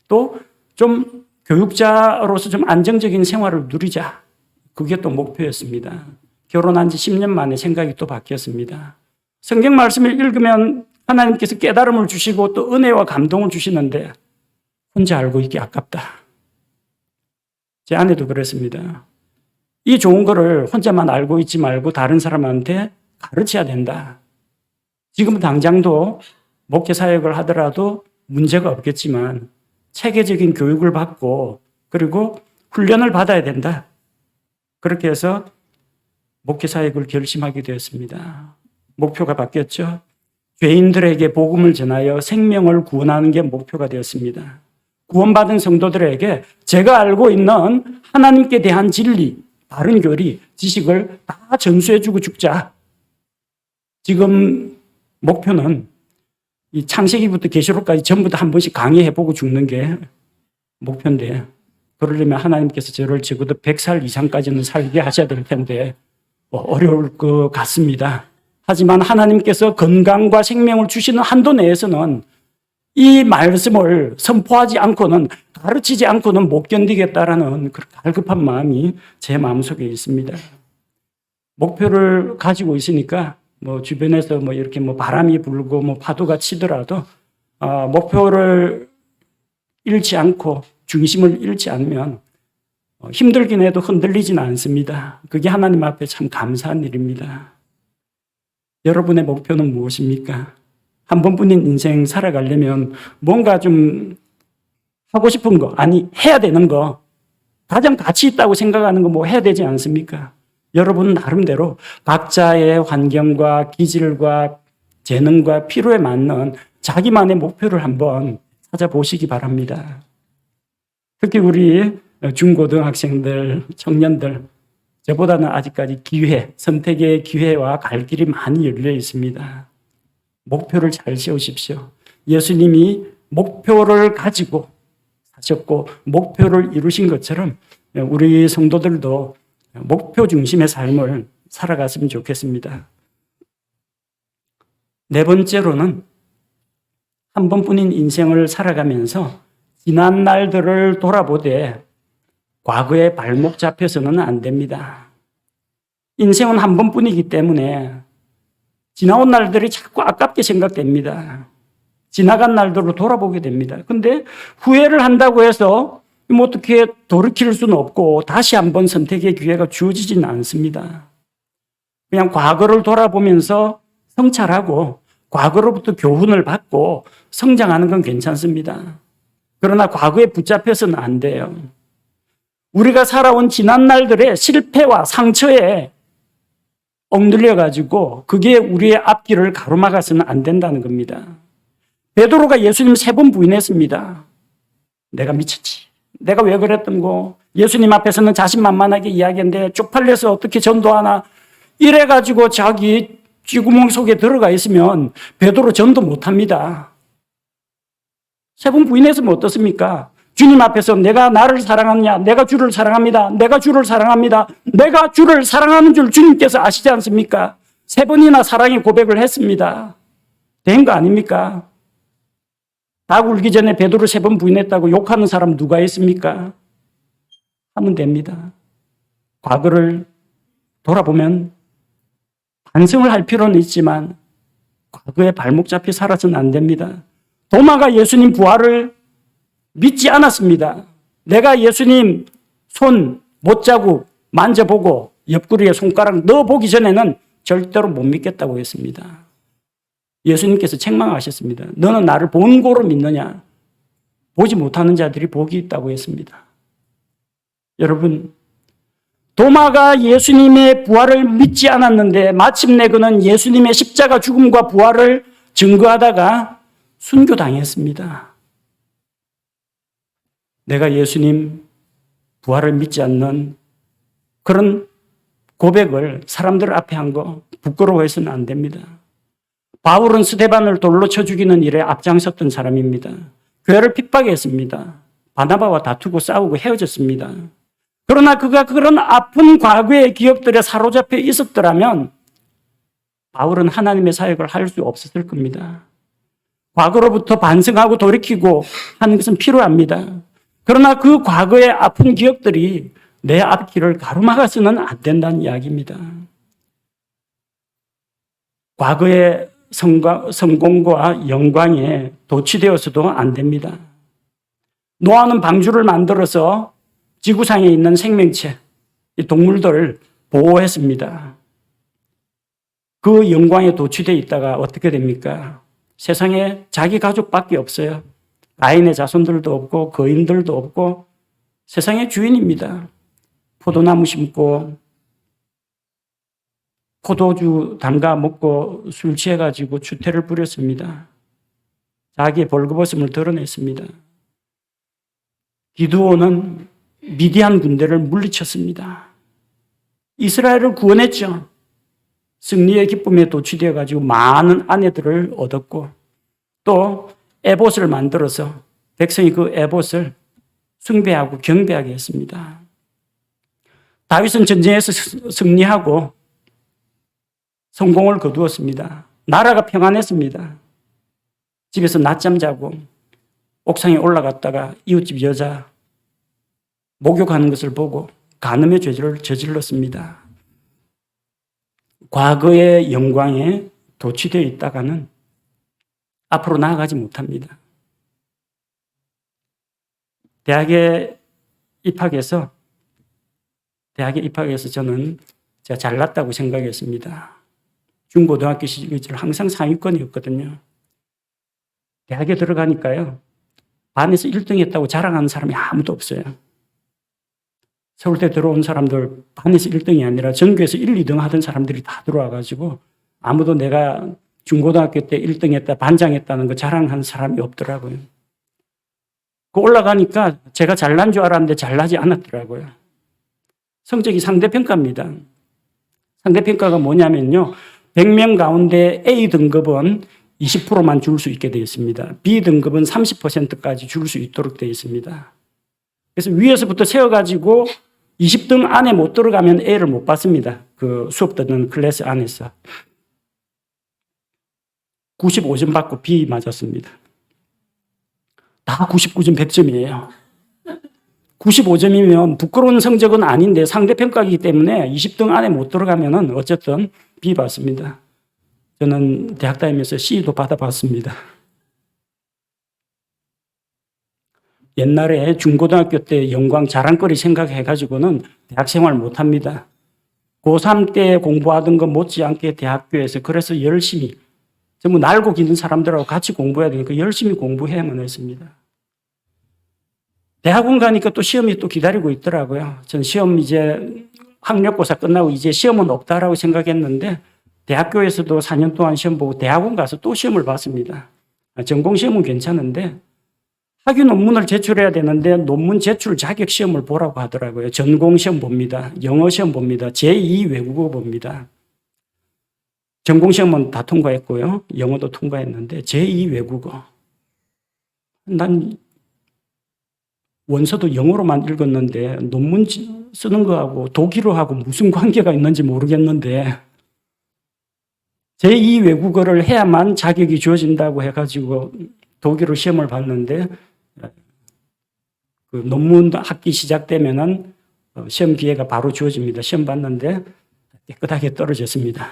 또 좀 교육자로서 좀 안정적인 생활을 누리자. 그게 또 목표였습니다. 결혼한 지 10년 만에 생각이 또 바뀌었습니다. 성경 말씀을 읽으면 하나님께서 깨달음을 주시고 또 은혜와 감동을 주시는데 혼자 알고 있기 아깝다. 제 아내도 그랬습니다. 이 좋은 거를 혼자만 알고 있지 말고 다른 사람한테 가르쳐야 된다. 지금 당장도 목회 사역을 하더라도 문제가 없겠지만 체계적인 교육을 받고 그리고 훈련을 받아야 된다. 그렇게 해서 목회 사역을 결심하게 되었습니다. 목표가 바뀌었죠. 죄인들에게 복음을 전하여 생명을 구원하는 게 목표가 되었습니다. 구원받은 성도들에게 제가 알고 있는 하나님께 대한 진리, 바른 교리, 지식을 다 전수해주고 죽자. 지금 목표는 이 창세기부터 계시록까지 전부 다 한 번씩 강의해보고 죽는 게 목표인데 그러려면 하나님께서 저를 적어도 100살 이상까지는 살게 하셔야 될 텐데 어려울 것 같습니다. 하지만 하나님께서 건강과 생명을 주시는 한도 내에서는 이 말씀을 선포하지 않고는 가르치지 않고는 못 견디겠다라는 그런 갈급한 마음이 제 마음속에 있습니다. 목표를 가지고 있으니까 뭐 주변에서 뭐 이렇게 뭐 바람이 불고 뭐 파도가 치더라도 목표를 잃지 않고 중심을 잃지 않으면 힘들긴 해도 흔들리지는 않습니다. 그게 하나님 앞에 참 감사한 일입니다. 여러분의 목표는 무엇입니까? 한 번뿐인 인생 살아가려면 뭔가 좀 하고 싶은 거, 아니 해야 되는 거, 가장 가치 있다고 생각하는 거 뭐 해야 되지 않습니까? 여러분 나름대로 각자의 환경과 기질과 재능과 필요에 맞는 자기만의 목표를 한번 찾아보시기 바랍니다. 특히 우리 중고등학생들, 청년들, 저보다는 아직까지 기회, 선택의 기회와 갈 길이 많이 열려 있습니다. 목표를 잘 세우십시오. 예수님이 목표를 가지고 사셨고 목표를 이루신 것처럼 우리 성도들도 목표 중심의 삶을 살아갔으면 좋겠습니다. 네 번째로는 한 번뿐인 인생을 살아가면서 지난 날들을 돌아보되 과거에 발목 잡혀서는 안 됩니다. 인생은 한 번뿐이기 때문에 지나온 날들이 자꾸 아깝게 생각됩니다. 지나간 날들로 돌아보게 됩니다. 근데 후회를 한다고 해서 뭐 어떻게 돌이킬 수는 없고 다시 한번 선택의 기회가 주어지지는 않습니다. 그냥 과거를 돌아보면서 성찰하고 과거로부터 교훈을 받고 성장하는 건 괜찮습니다. 그러나 과거에 붙잡혀서는 안 돼요. 우리가 살아온 지난 날들의 실패와 상처에 억눌려 가지고 그게 우리의 앞길을 가로막아서는 안 된다는 겁니다. 베드로가 예수님 3번 부인했습니다. 내가 미쳤지. 내가 왜 그랬던 거. 예수님 앞에서는 자신만만하게 이야기했는데 쪽팔려서 어떻게 전도하나. 이래 가지고 자기 쥐구멍 속에 들어가 있으면 베드로 전도 못합니다. 3번 부인했으면 어떻습니까? 주님 앞에서 내가 나를 사랑하느냐, 내가 주를 사랑합니다. 내가 주를 사랑합니다. 내가 주를 사랑하는 줄 주님께서 아시지 않습니까? 3번이나 사랑의 고백을 했습니다. 된 거 아닙니까? 닭 울기 전에 베드로 3번 부인했다고 욕하는 사람 누가 있습니까? 하면 됩니다. 과거를 돌아보면 반성을 할 필요는 있지만 과거에 발목 잡혀 살아서는 안 됩니다. 도마가 예수님 부활을 믿지 않았습니다. 내가 예수님 손 못자국 만져보고 옆구리에 손가락 넣어보기 전에는 절대로 못 믿겠다고 했습니다. 예수님께서 책망하셨습니다. 너는 나를 본고로 믿느냐? 보지 못하는 자들이 복이 있다고 했습니다. 여러분, 도마가 예수님의 부활을 믿지 않았는데 마침내 그는 예수님의 십자가 죽음과 부활을 증거하다가 순교당했습니다. 내가 예수님 부활을 믿지 않는 그런 고백을 사람들 앞에 한 거 부끄러워해서는 안 됩니다. 바울은 스데반을 돌로 쳐 죽이는 일에 앞장섰던 사람입니다. 교회를 핍박했습니다. 바나바와 다투고 싸우고 헤어졌습니다. 그러나 그가 그런 아픈 과거의 기억들에 사로잡혀 있었더라면 바울은 하나님의 사역을 할 수 없었을 겁니다. 과거로부터 반성하고 돌이키고 하는 것은 필요합니다. 그러나 그 과거의 아픈 기억들이 내 앞길을 가로막아서는 안 된다는 이야기입니다. 과거의 성공과 영광에 도취되어서도 안 됩니다. 노아는 방주를 만들어서 지구상에 있는 생명체, 동물들을 보호했습니다. 그 영광에 도취되어 있다가 어떻게 됩니까? 세상에 자기 가족밖에 없어요. 가인의 자손들도 없고 거인들도 없고 세상의 주인입니다. 포도나무 심고 포도주 담가 먹고 술 취해가지고 추태를 부렸습니다. 자기의 벌거벗음을 드러냈습니다. 기드온은 미디안 군대를 물리쳤습니다. 이스라엘을 구원했죠. 승리의 기쁨에 도취되어가지고 많은 아내들을 얻었고 또 에봇을 만들어서 백성이 그 에봇을 숭배하고 경배하게 했습니다. 다윗은 전쟁에서 승리하고 성공을 거두었습니다. 나라가 평안했습니다. 집에서 낮잠 자고 옥상에 올라갔다가 이웃집 여자 목욕하는 것을 보고 간음의 죄를 저질렀습니다. 과거의 영광에 도취되어 있다가는 앞으로 나아가지 못합니다. 대학에 입학해서 저는 제가 잘났다고 생각했습니다. 중고등학교 시절 항상 상위권이었거든요. 대학에 들어가니까요. 반에서 1등 했다고 자랑하는 사람이 아무도 없어요. 서울대 들어온 사람들 반에서 1등이 아니라 전교에서 1, 2등 하던 사람들이 다 들어와가지고 아무도 내가 중고등학교 때 1등 했다, 반장했다는 거 자랑하는 사람이 없더라고요. 그 올라가니까 제가 잘난 줄 알았는데 잘나지 않았더라고요. 성적이 상대평가입니다. 상대평가가 뭐냐면요. 100명 가운데 A등급은 20%만 줄 수 있게 되어 있습니다. B등급은 30%까지 줄 수 있도록 되어 있습니다. 그래서 위에서부터 세워가지고 20등 안에 못 들어가면 A를 못 받습니다. 그 수업 듣는 클래스 안에서. 95점 받고 B 맞았습니다. 다 99점 100점이에요. 95점이면 부끄러운 성적은 아닌데 상대평가이기 때문에 20등 안에 못 들어가면 어쨌든 B 받습니다. 저는 대학 다니면서 C도 받아봤습니다. 옛날에 중고등학교 때 영광 자랑거리 생각해가지고는 대학 생활 못합니다. 고3 때 공부하던 것 못지않게 대학교에서 그래서 열심히 전부 날고 기는 사람들하고 같이 공부해야 되니까 열심히 공부해야만 했습니다. 대학원 가니까 또 시험이 또 기다리고 있더라고요. 전 시험 이제 학력고사 끝나고 이제 시험은 없다라고 생각했는데 대학교에서도 4년 동안 시험 보고 대학원 가서 또 시험을 봤습니다. 전공 시험은 괜찮은데 학위 논문을 제출해야 되는데 논문 제출 자격 시험을 보라고 하더라고요. 전공 시험 봅니다. 영어 시험 봅니다. 제2 외국어 봅니다. 전공 시험은 다 통과했고요. 영어도 통과했는데 제2 외국어. 난 원서도 영어로만 읽었는데 논문 쓰는 거하고 독일어하고 무슨 관계가 있는지 모르겠는데 제2 외국어를 해야만 자격이 주어진다고 해가지고 독일어 시험을 봤는데 그 논문 학기 시작되면은 시험 기회가 바로 주어집니다. 시험 봤는데 깨끗하게 떨어졌습니다.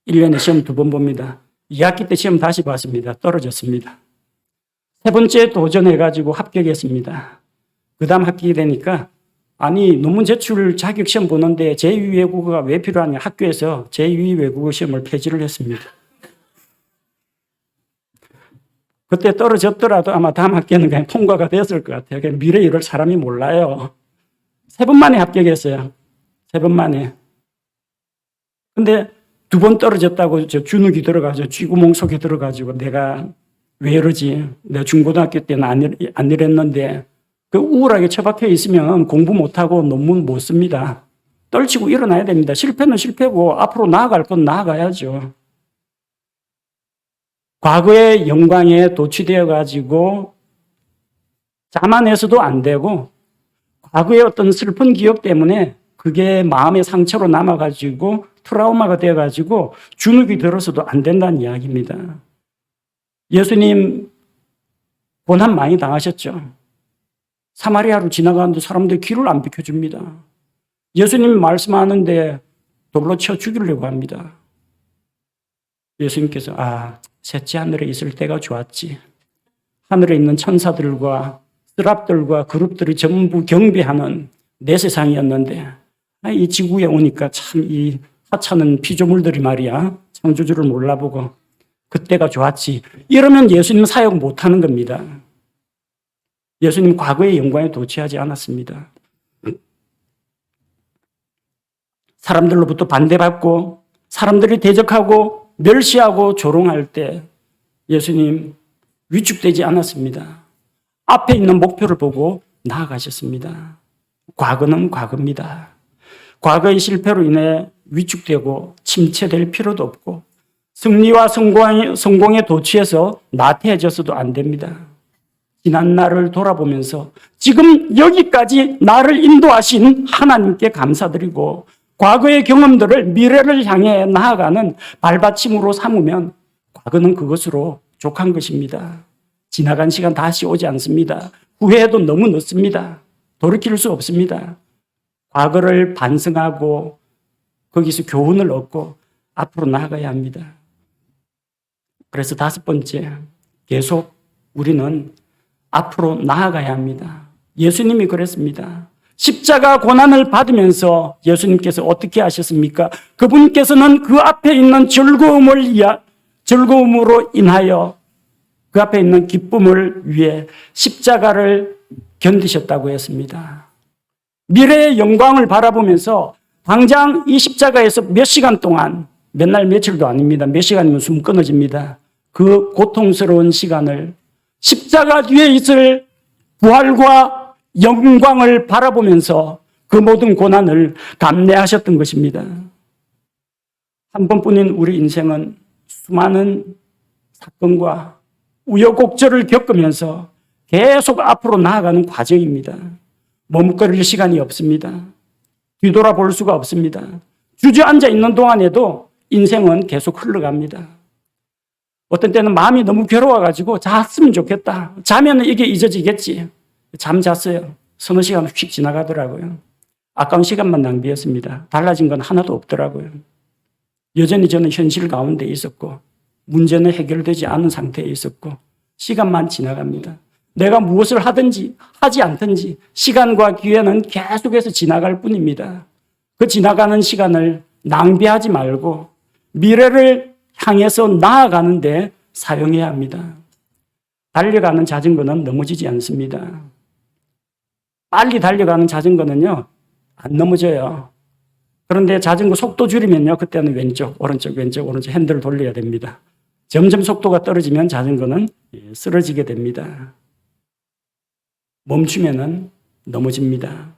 1년에 시험 2번 봅니다. 2학기 때 시험 다시 봤습니다. 떨어졌습니다. 3번째 도전해가지고 합격했습니다. 그 다음 합격이 되니까 아니 논문 제출 자격 시험 보는데 제2 외국어가 왜 필요하냐 학교에서 제2 외국어 시험을 폐지를 했습니다. 그때 떨어졌더라도 아마 다음 학기에는 그냥 통과가 됐을 것 같아요. 그냥 미래 이럴 사람이 몰라요. 3번 만에 합격했어요. 3번 만에. 근데 2번 떨어졌다고 저 주눅이 들어가지고 쥐구멍 속에 들어가지고 내가 왜 이러지? 내가 중고등학교 때는 안 이랬는데 그 우울하게 처박혀 있으면 공부 못하고 논문 못 씁니다. 떨치고 일어나야 됩니다. 실패는 실패고 앞으로 나아갈 건 나아가야죠. 과거의 영광에 도취되어 가지고 자만해서도 안 되고 과거의 어떤 슬픈 기억 때문에 그게 마음의 상처로 남아가지고 트라우마가 되어가지고 주눅이 들어서도 안 된다는 이야기입니다. 예수님 고난 많이 당하셨죠. 사마리아로 지나가는데 사람들이 길을 안 비켜줍니다. 예수님 말씀하는데 돌로 쳐 죽이려고 합니다. 예수님께서 셋째 하늘에 있을 때가 좋았지. 하늘에 있는 천사들과 스랍들과 그룹들이 전부 경배하는 내 세상이었는데 이 지구에 오니까 참 이 하찮은 피조물들이 말이야 창조주를 몰라보고 그때가 좋았지. 이러면 예수님 사역 못하는 겁니다. 예수님 과거의 영광에 도취하지 않았습니다. 사람들로부터 반대받고 사람들이 대적하고 멸시하고 조롱할 때 예수님 위축되지 않았습니다. 앞에 있는 목표를 보고 나아가셨습니다. 과거는 과거입니다. 과거의 실패로 인해 위축되고 침체될 필요도 없고 승리와 성공에 도취해서 나태해져서도 안 됩니다. 지난 날을 돌아보면서 지금 여기까지 나를 인도하신 하나님께 감사드리고 과거의 경험들을 미래를 향해 나아가는 발받침으로 삼으면 과거는 그것으로 족한 것입니다. 지나간 시간 다시 오지 않습니다. 후회해도 너무 늦습니다. 돌이킬 수 없습니다. 과거를 반성하고 거기서 교훈을 얻고 앞으로 나아가야 합니다. 그래서 5번째, 계속 우리는 앞으로 나아가야 합니다. 예수님이 그랬습니다. 십자가 고난을 받으면서 예수님께서 어떻게 하셨습니까? 그분께서는 그 앞에 있는 즐거움으로 인하여 그 앞에 있는 기쁨을 위해 십자가를 견디셨다고 했습니다. 미래의 영광을 바라보면서 당장 이 십자가에서 몇 시간 동안, 몇 날 며칠도 아닙니다. 몇 시간이면 숨 끊어집니다. 그 고통스러운 시간을 십자가 뒤에 있을 부활과 영광을 바라보면서 그 모든 고난을 감내하셨던 것입니다. 한 번뿐인 우리 인생은 수많은 사건과 우여곡절을 겪으면서 계속 앞으로 나아가는 과정입니다. 머뭇거릴 시간이 없습니다. 뒤돌아볼 수가 없습니다. 주저앉아 있는 동안에도 인생은 계속 흘러갑니다. 어떤 때는 마음이 너무 괴로워가지고 잤으면 좋겠다. 자면 이게 잊어지겠지. 잠 잤어요. 서너 시간 휙 지나가더라고요. 아까운 시간만 낭비했습니다. 달라진 건 하나도 없더라고요. 여전히 저는 현실 가운데 있었고 문제는 해결되지 않은 상태에 있었고 시간만 지나갑니다. 내가 무엇을 하든지 하지 않든지 시간과 기회는 계속해서 지나갈 뿐입니다. 그 지나가는 시간을 낭비하지 말고 미래를 향해서 나아가는데 사용해야 합니다. 달려가는 자전거는 넘어지지 않습니다. 빨리 달려가는 자전거는요, 안 넘어져요. 그런데 자전거 속도 줄이면요, 그때는 왼쪽, 오른쪽 핸들을 돌려야 됩니다. 점점 속도가 떨어지면 자전거는 쓰러지게 됩니다. 멈추면은 넘어집니다.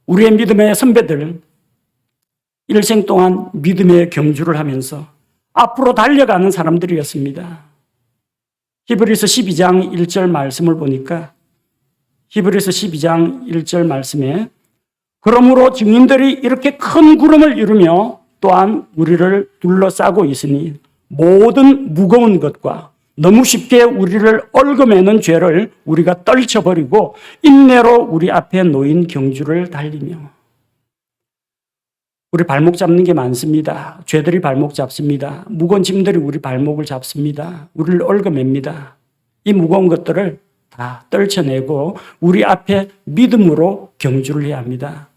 우리의 믿음의 선배들, 일생 동안 믿음의 경주를 하면서 앞으로 달려가는 사람들이었습니다. 히브리서 12장 1절 말씀을 보니까 히브리서 12장 1절 말씀에 그러므로 증인들이 이렇게 큰 구름을 이루며 또한 우리를 둘러싸고 있으니 모든 무거운 것과 너무 쉽게 우리를 얽어매는 죄를 우리가 떨쳐버리고 인내로 우리 앞에 놓인 경주를 달리며. 우리 발목 잡는 게 많습니다. 죄들이 발목 잡습니다. 무거운 짐들이 우리 발목을 잡습니다. 우리를 얽어맵니다. 이 무거운 것들을 다 떨쳐내고 우리 앞에 믿음으로 경주를 해야 합니다.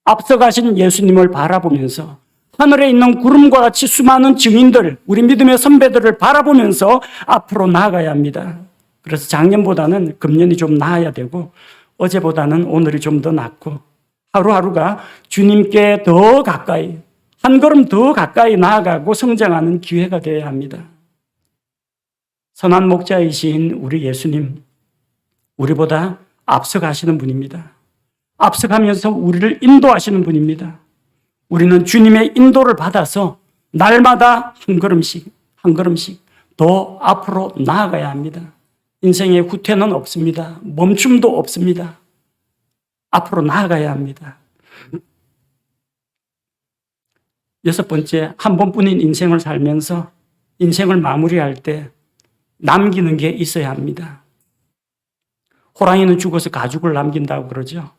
앞서가신 예수님을 바라보면서 하늘에 있는 구름과 같이 수많은 증인들, 우리 믿음의 선배들을 바라보면서 앞으로 나아가야 합니다. 그래서 작년보다는 금년이 좀 나아야 되고 어제보다는 오늘이 좀 더 낫고 하루하루가 주님께 더 가까이, 한 걸음 더 가까이 나아가고 성장하는 기회가 되어야 합니다. 선한 목자이신 우리 예수님, 우리보다 앞서가시는 분입니다. 앞서가면서 우리를 인도하시는 분입니다. 우리는 주님의 인도를 받아서 날마다 한 걸음씩 더 앞으로 나아가야 합니다. 인생에 후퇴는 없습니다. 멈춤도 없습니다. 앞으로 나아가야 합니다. 6번째, 한 번뿐인 인생을 살면서 인생을 마무리할 때 남기는 게 있어야 합니다. 호랑이는 죽어서 가죽을 남긴다고 그러죠.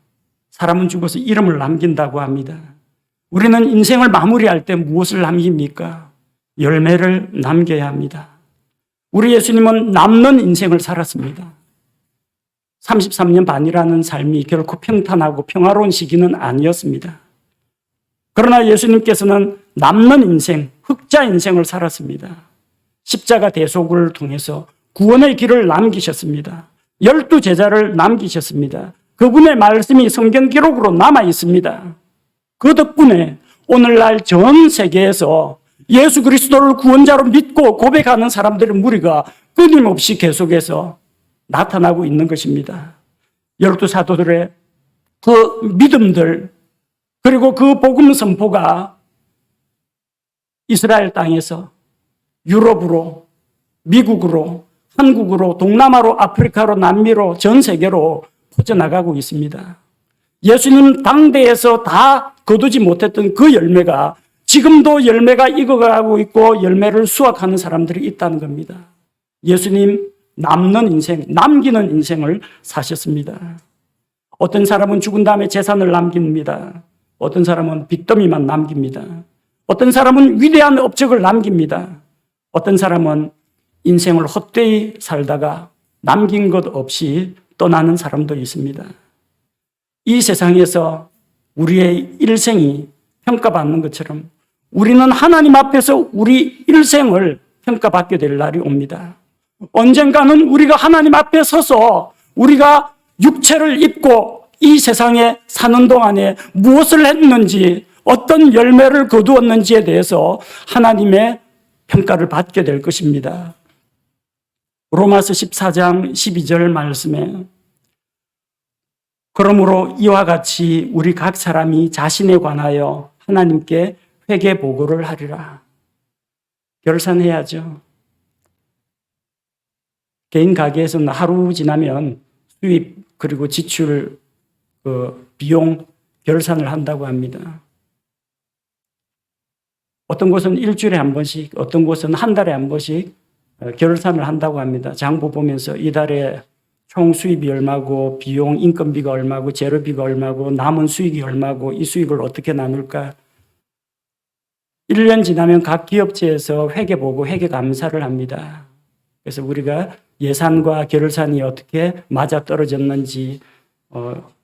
사람은 죽어서 이름을 남긴다고 합니다. 우리는 인생을 마무리할 때 무엇을 남깁니까? 열매를 남겨야 합니다. 우리 예수님은 남는 인생을 살았습니다. 33년 반이라는 삶이 결코 평탄하고 평화로운 시기는 아니었습니다. 그러나 예수님께서는 남는 인생, 흑자 인생을 살았습니다. 십자가 대속을 통해서 구원의 길을 남기셨습니다. 12제자를 남기셨습니다. 그분의 말씀이 성경 기록으로 남아 있습니다. 그 덕분에 오늘날 전 세계에서 예수 그리스도를 구원자로 믿고 고백하는 사람들의 무리가 끊임없이 계속해서 나타나고 있는 것입니다. 12사도들의 그 믿음들, 그리고 그 복음 선포가 이스라엘 땅에서 유럽으로, 미국으로, 한국으로, 동남아로, 아프리카로, 남미로, 전 세계로 퍼져나가고 있습니다. 예수님 당대에서 다 거두지 못했던 그 열매가 지금도 열매가 익어가고 있고 열매를 수확하는 사람들이 있다는 겁니다. 예수님 남는 인생, 남기는 인생을 사셨습니다. 어떤 사람은 죽은 다음에 재산을 남깁니다. 어떤 사람은 빚더미만 남깁니다. 어떤 사람은 위대한 업적을 남깁니다. 어떤 사람은 인생을 헛되이 살다가 남긴 것 없이 떠나는 사람도 있습니다. 이 세상에서 우리의 일생이 평가받는 것처럼 우리는 하나님 앞에서 우리 일생을 평가받게 될 날이 옵니다. 언젠가는 우리가 하나님 앞에 서서 우리가 육체를 입고 이 세상에 사는 동안에 무엇을 했는지, 어떤 열매를 거두었는지에 대해서 하나님의 평가를 받게 될 것입니다. 로마서 14장 12절 말씀에 그러므로 이와 같이 우리 각 사람이 자신에 관하여 하나님께 회개 보고를 하리라. 결산해야죠. 개인 가게에서는 하루 지나면 수입 그리고 지출, 비용 결산을 한다고 합니다. 어떤 곳은 일주일에 한 번씩, 어떤 곳은 한 달에 한 번씩 결산을 한다고 합니다. 장부 보면서 이달에 총 수입이 얼마고, 비용, 인건비가 얼마고, 재료비가 얼마고, 남은 수익이 얼마고, 이 수익을 어떻게 나눌까? 1년 지나면 각 기업체에서 회계 보고 회계 감사를 합니다. 그래서 우리가 예산과 결산이 어떻게 맞아 떨어졌는지,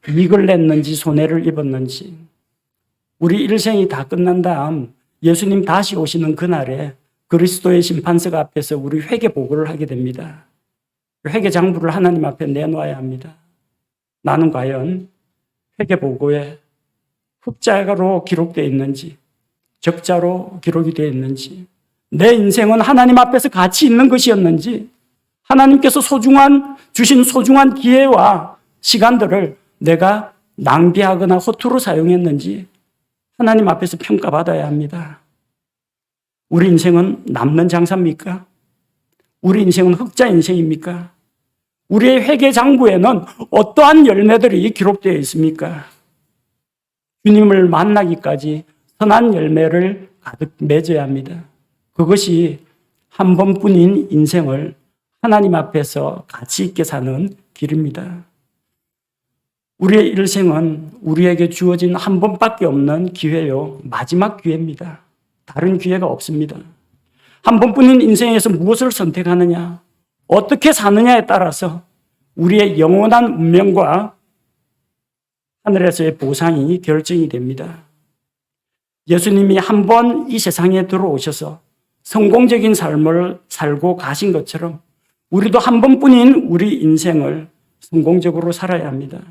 이익을 냈는지 손해를 입었는지, 우리 일생이 다 끝난 다음 예수님 다시 오시는 그날에 그리스도의 심판석 앞에서 우리 회개 보고를 하게 됩니다. 회개 장부를 하나님 앞에 내놓아야 합니다. 나는 과연 회개 보고에 흑자로 기록되어 있는지, 적자로 기록이 되어 있는지, 내 인생은 하나님 앞에서 가치 있는 것이었는지, 하나님께서 주신 소중한 기회와 시간들을 내가 낭비하거나 허투루 사용했는지 하나님 앞에서 평가받아야 합니다. 우리 인생은 남는 장사입니까? 우리 인생은 흑자 인생입니까? 우리의 회개 장부에는 어떠한 열매들이 기록되어 있습니까? 주님을 만나기까지 선한 열매를 가득 맺어야 합니다. 그것이 한 번뿐인 인생을 하나님 앞에서 가치 있게 사는 길입니다. 우리의 일생은 우리에게 주어진 한 번밖에 없는 기회요, 마지막 기회입니다. 다른 기회가 없습니다. 한 번뿐인 인생에서 무엇을 선택하느냐, 어떻게 사느냐에 따라서 우리의 영원한 운명과 하늘에서의 보상이 결정이 됩니다. 예수님이 한 번 이 세상에 들어오셔서 성공적인 삶을 살고 가신 것처럼 우리도 한 번뿐인 우리 인생을 성공적으로 살아야 합니다.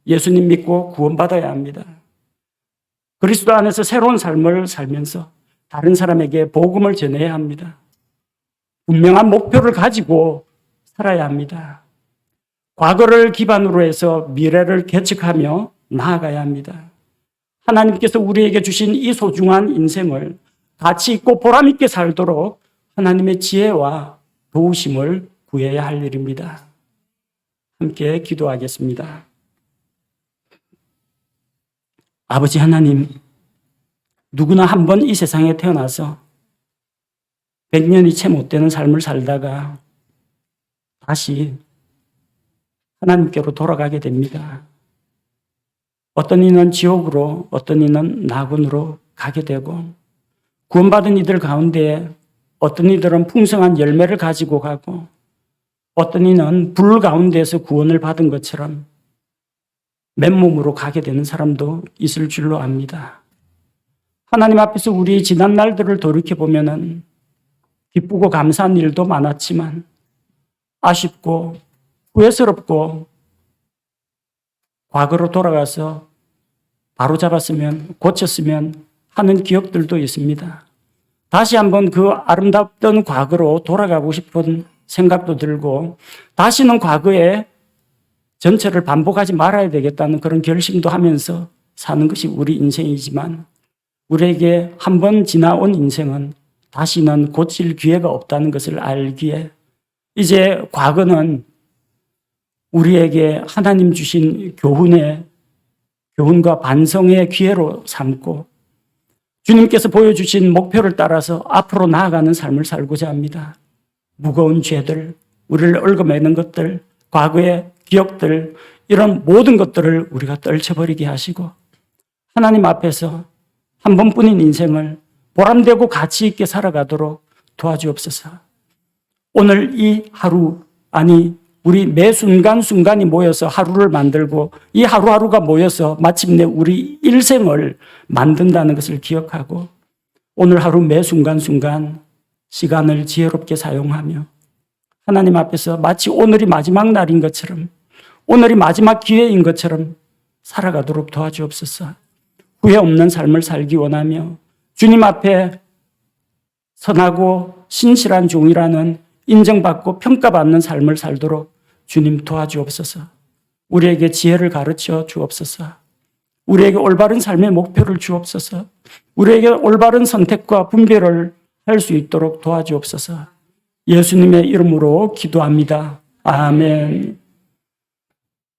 예수님 믿고 구원받아야 합니다. 그리스도 안에서 새로운 삶을 살면서 다른 사람에게 복음을 전해야 합니다. 분명한 목표를 가지고 살아야 합니다. 과거를 기반으로 해서 미래를 개척하며 나아가야 합니다. 하나님께서 우리에게 주신 이 소중한 인생을 가치 있고 보람 있게 살도록 하나님의 지혜와 도우심을 구해야 할 일입니다. 함께 기도하겠습니다. 아버지 하나님, 누구나 한 번 이 세상에 태어나서 100년이 채 못 되는 삶을 살다가 다시 하나님께로 돌아가게 됩니다. 어떤 이는 지옥으로, 어떤 이는 낙원으로 가게 되고, 구원받은 이들 가운데 어떤 이들은 풍성한 열매를 가지고 가고, 어떤 이는 불 가운데서 구원을 받은 것처럼 맨몸으로 가게 되는 사람도 있을 줄로 압니다. 하나님 앞에서 우리 지난 날들을 돌이켜보면 기쁘고 감사한 일도 많았지만 아쉽고 후회스럽고 과거로 돌아가서 바로잡았으면, 고쳤으면 하는 기억들도 있습니다. 다시 한번 그 아름답던 과거로 돌아가고 싶은 생각도 들고, 다시는 과거의 전체를 반복하지 말아야 되겠다는 그런 결심도 하면서 사는 것이 우리 인생이지만, 우리에게 한 번 지나온 인생은 다시는 고칠 기회가 없다는 것을 알기에 이제 과거는 우리에게 하나님 주신 교훈과 반성의 기회로 삼고 주님께서 보여주신 목표를 따라서 앞으로 나아가는 삶을 살고자 합니다. 무거운 죄들, 우리를 얽어매는 것들, 과거의 기억들, 이런 모든 것들을 우리가 떨쳐버리게 하시고 하나님 앞에서 한 번뿐인 인생을 보람되고 가치 있게 살아가도록 도와주옵소서. 오늘 이 하루, 우리 매 순간순간이 모여서 하루를 만들고 이 하루하루가 모여서 마침내 우리 일생을 만든다는 것을 기억하고 오늘 하루 매 순간순간 시간을 지혜롭게 사용하며 하나님 앞에서 마치 오늘이 마지막 날인 것처럼, 오늘이 마지막 기회인 것처럼 살아가도록 도와주옵소서. 후회 없는 삶을 살기 원하며 주님 앞에 선하고 신실한 종이라는 인정받고 평가받는 삶을 살도록 주님 도와주옵소서. 우리에게 지혜를 가르쳐 주옵소서. 우리에게 올바른 삶의 목표를 주옵소서. 우리에게 올바른 선택과 분별을 할 수 있도록 도와주옵소서. 예수님의 이름으로 기도합니다. 아멘.